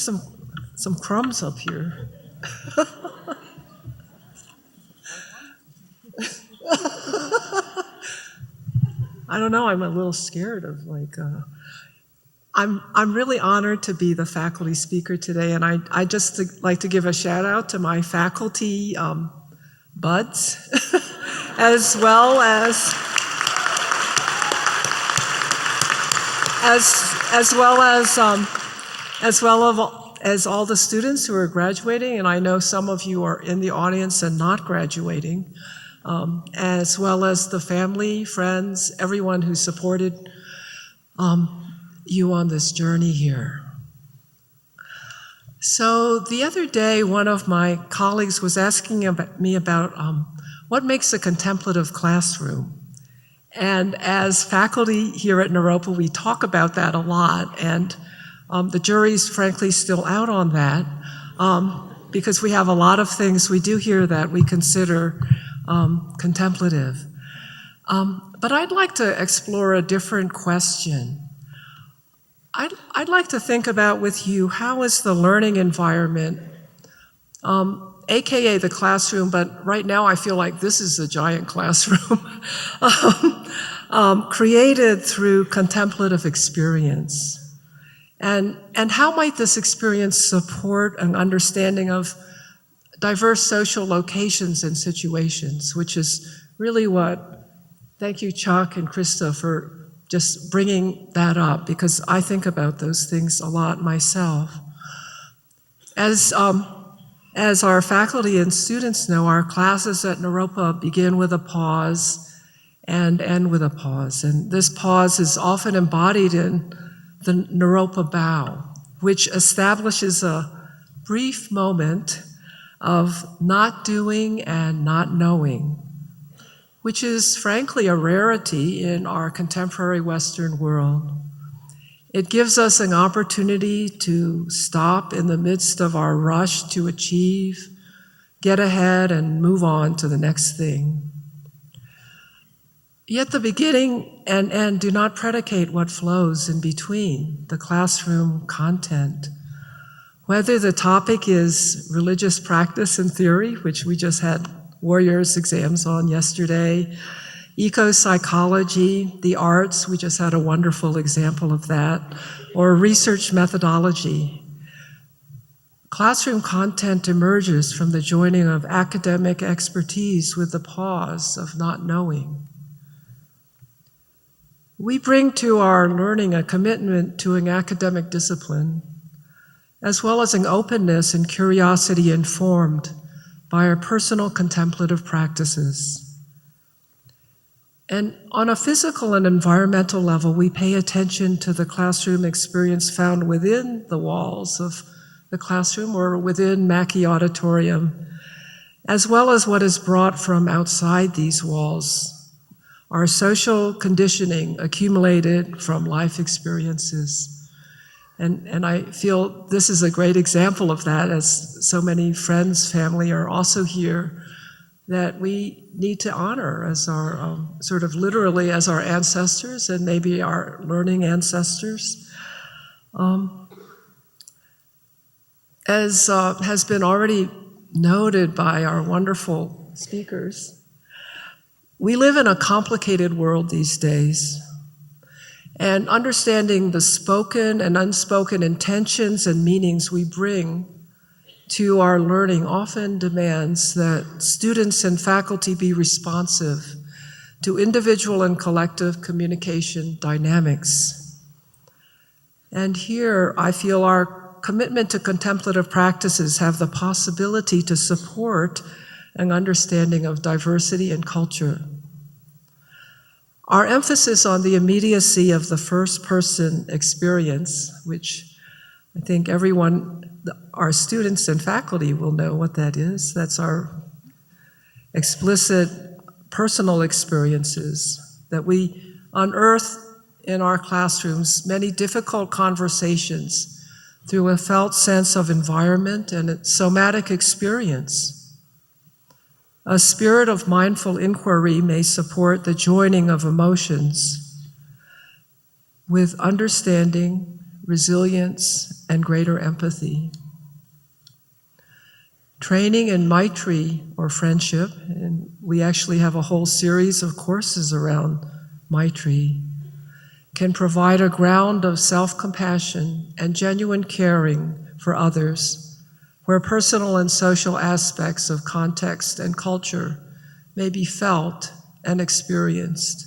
There's some crumbs up here. I don't know, I'm a little scared of I'm really honored to be the faculty speaker today, and I just like to give a shout out to my faculty buds, as well as all the students who are graduating, and I know some of you are in the audience and not graduating, as well as the family, friends, everyone who supported you on this journey here. So the other day, one of my colleagues was asking me about what makes a contemplative classroom. And as faculty here at Naropa, we talk about that a lot, and the jury's frankly still out on that, because we have a lot of things we do here that we consider contemplative. But I'd like to explore a different question. I'd like to think about with you, how is the learning environment, AKA the classroom, but right now I feel like this is a giant classroom, created through contemplative experience? And how might this experience support an understanding of diverse social locations and situations, which is really what, thank you Chuck and Krista for just bringing that up, because I think about those things a lot myself. As our faculty and students know, our classes at Naropa begin with a pause and end with a pause. And this pause is often embodied in the Naropa bow, which establishes a brief moment of not doing and not knowing, which is frankly a rarity in our contemporary Western world. It gives us an opportunity to stop in the midst of our rush to achieve, get ahead, and move on to the next thing. Yet the beginning and end do not predicate what flows in between the classroom content. Whether the topic is religious practice and theory, which we just had Warriors exams on yesterday, eco-psychology, the arts, we just had a wonderful example of that, or research methodology. Classroom content emerges from the joining of academic expertise with the pause of not knowing. We bring to our learning a commitment to an academic discipline, as well as an openness and curiosity informed by our personal contemplative practices. And on a physical and environmental level, we pay attention to the classroom experience found within the walls of the classroom or within Mackey Auditorium, as well as what is brought from outside these walls, our social conditioning accumulated from life experiences. And I feel this is a great example of that, as so many friends, family are also here, that we need to honor as our, sort of literally as our ancestors and maybe our learning ancestors. As has been already noted by our wonderful speakers, we live in a complicated world these days. And understanding the spoken and unspoken intentions and meanings we bring to our learning often demands that students and faculty be responsive to individual and collective communication dynamics. And here, I feel our commitment to contemplative practices have the possibility to support an understanding of diversity and culture. Our emphasis on the immediacy of the first-person experience, which I think everyone, our students and faculty will know what that is. That's our explicit personal experiences that we unearth in our classrooms, many difficult conversations through a felt sense of environment and a somatic experience. A spirit of mindful inquiry may support the joining of emotions with understanding, resilience, and greater empathy. Training in Maitri, or friendship, and we actually have a whole series of courses around Maitri, can provide a ground of self-compassion and genuine caring for others, where personal and social aspects of context and culture may be felt and experienced.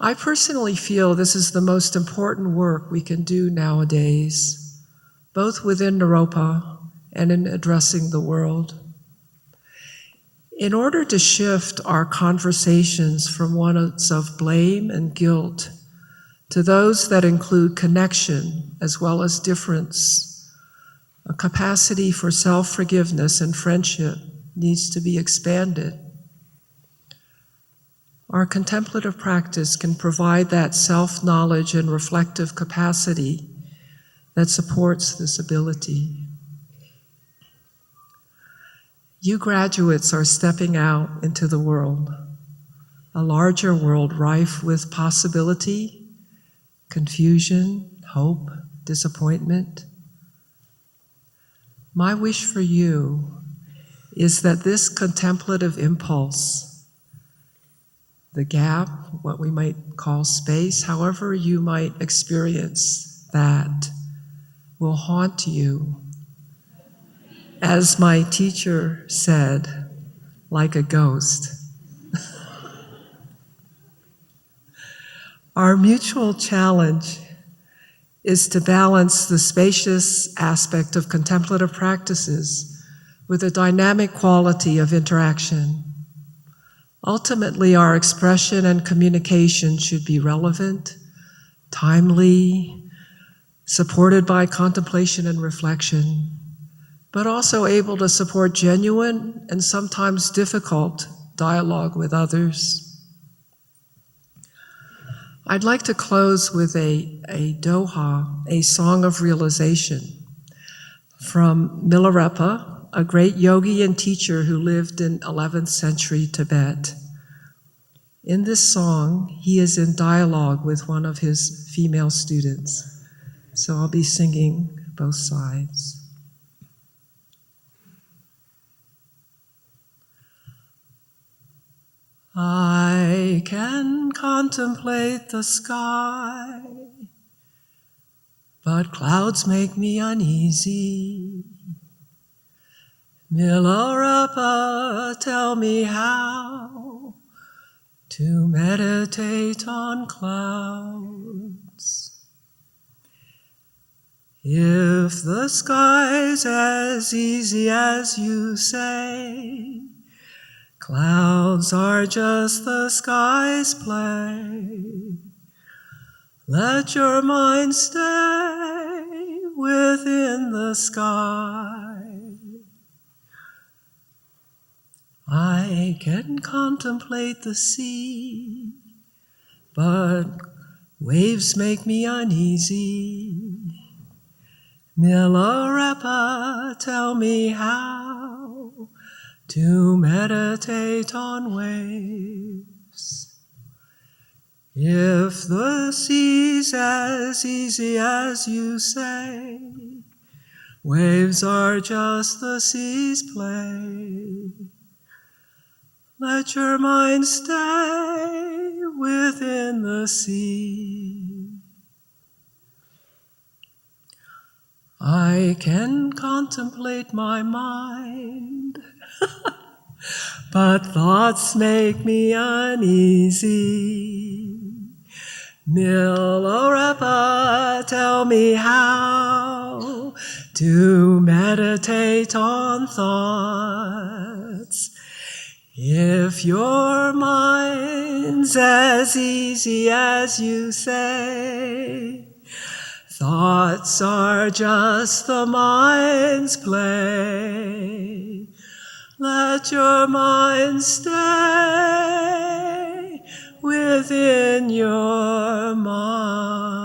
I personally feel this is the most important work we can do nowadays, both within Naropa and in addressing the world. In order to shift our conversations from ones of blame and guilt to those that include connection as well as difference, a capacity for self-forgiveness and friendship needs to be expanded. Our contemplative practice can provide that self-knowledge and reflective capacity that supports this ability. You graduates are stepping out into the world, a larger world rife with possibility, confusion, hope, disappointment. My wish for you is that this contemplative impulse, the gap, what we might call space, however you might experience that, will haunt you. As my teacher said, like a ghost. Our mutual challenge is to balance the spacious aspect of contemplative practices with a dynamic quality of interaction. Ultimately, our expression and communication should be relevant, timely, supported by contemplation and reflection, but also able to support genuine and sometimes difficult dialogue with others. I'd like to close with a doha, a song of realization, from Milarepa, a great yogi and teacher who lived in 11th century Tibet. In this song, he is in dialogue with one of his female students. So I'll be singing both sides. I can contemplate the sky, but clouds make me uneasy. Milarepa, tell me how to meditate on clouds. If the sky's as easy as you say, clouds are just the sky's play. Let your mind stay within the sky. I can contemplate the sea, but waves make me uneasy. Milarepa, tell me how to meditate on waves. If the sea's as easy as you say, waves are just the sea's play. Let your mind stay within the sea. I can contemplate my mind, but thoughts make me uneasy. Milarepa, tell me how to meditate on thoughts. If your mind's as easy as you say, thoughts are just the mind's play. Let your mind stay within your mind.